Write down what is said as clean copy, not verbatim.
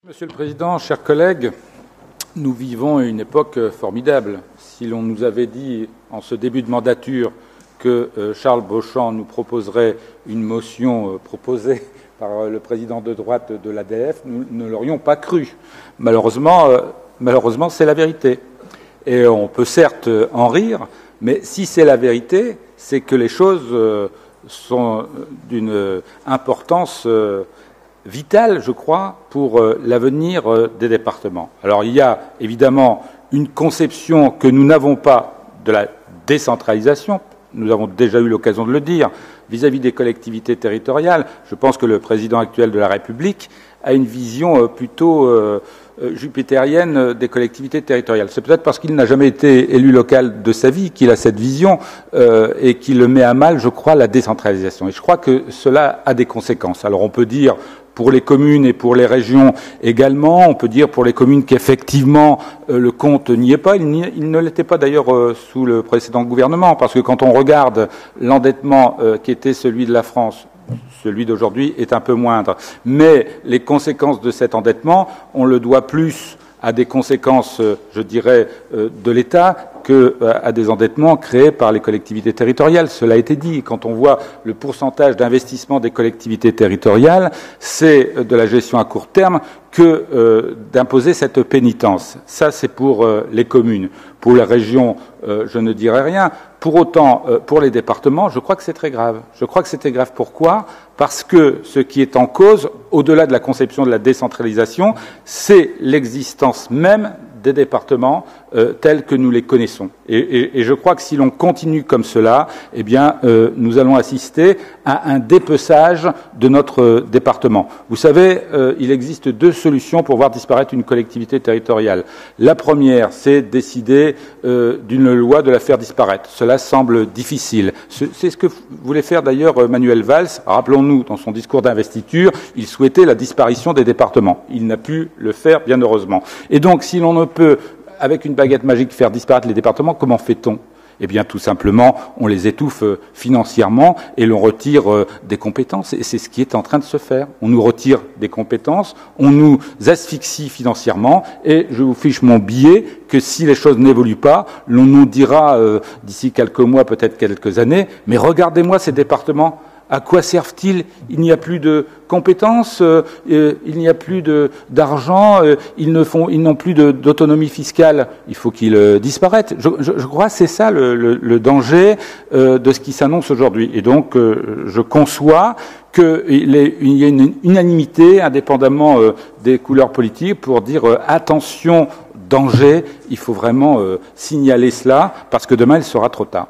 Monsieur le Président, chers collègues, nous vivons une époque formidable. Si l'on nous avait dit en ce début de mandature que Charles Beauchamp nous proposerait une motion proposée par le président de droite de l'ADF, nous ne l'aurions pas cru. Malheureusement, c'est la vérité. Et on peut certes en rire, mais si c'est la vérité, c'est que les choses sont d'une importance vitale, je crois, pour l'avenir des départements. Alors il y a évidemment une conception que nous n'avons pas de la décentralisation. Nous avons déjà eu l'occasion de le dire vis-à-vis des collectivités territoriales. Je pense que le président actuel de la République a une vision plutôt jupitérienne des collectivités territoriales. C'est peut-être parce qu'il n'a jamais été élu local de sa vie qu'il a cette vision et qu'il le met à mal, je crois, la décentralisation. Et je crois que cela a des conséquences. Alors on peut dire pour les communes et pour les régions également, on peut dire pour les communes qu'effectivement le compte n'y est pas. Il ne l'était pas d'ailleurs sous le précédent gouvernement, parce que quand on regarde l'endettement qui était celui de la France, celui d'aujourd'hui est un peu moindre. Mais les conséquences de cet endettement, on le doit plus à des conséquences, je dirais, de l'État qu'à des endettements créés par les collectivités territoriales. Cela a été dit. Quand on voit le pourcentage d'investissement des collectivités territoriales, c'est de la gestion à court terme que d'imposer cette pénitence. Ça, c'est pour les communes. Pour les régions, je ne dirais rien. Pour autant, pour les départements, je crois que c'est très grave. Je crois que c'était grave. Pourquoi ? Parce que ce qui est en cause, au-delà de la conception de la décentralisation, c'est l'existence même des départements tels que nous les connaissons. Et je crois que si l'on continue comme cela, eh bien, nous allons assister à un dépeçage de notre département. Vous savez, il existe deux solutions pour voir disparaître une collectivité territoriale. La première, c'est décider d'une loi de la faire disparaître. Cela semble difficile. C'est ce que voulait faire d'ailleurs Manuel Valls. Rappelons-nous, dans son discours d'investiture, il souhaitait la disparition des départements. Il n'a pu le faire, bien heureusement. Et donc, si l'on ne peut, avec une baguette magique, faire disparaître les départements, comment fait-on ? Eh bien, tout simplement, on les étouffe financièrement et l'on retire des compétences. Et c'est ce qui est en train de se faire. On nous retire des compétences, on nous asphyxie financièrement et je vous fiche mon billet que si les choses n'évoluent pas, l'on nous dira d'ici quelques mois, peut-être quelques années, mais regardez-moi ces départements. À quoi servent-ils ? Il n'y a plus de compétences, il n'y a plus d'argent, ils n'ont plus d'autonomie fiscale. Il faut qu'ils disparaissent. Je crois que c'est ça le danger de ce qui s'annonce aujourd'hui. Et donc, je conçois qu'il y ait une unanimité, indépendamment des couleurs politiques, pour dire attention, danger. Il faut vraiment signaler cela, parce que demain, il sera trop tard.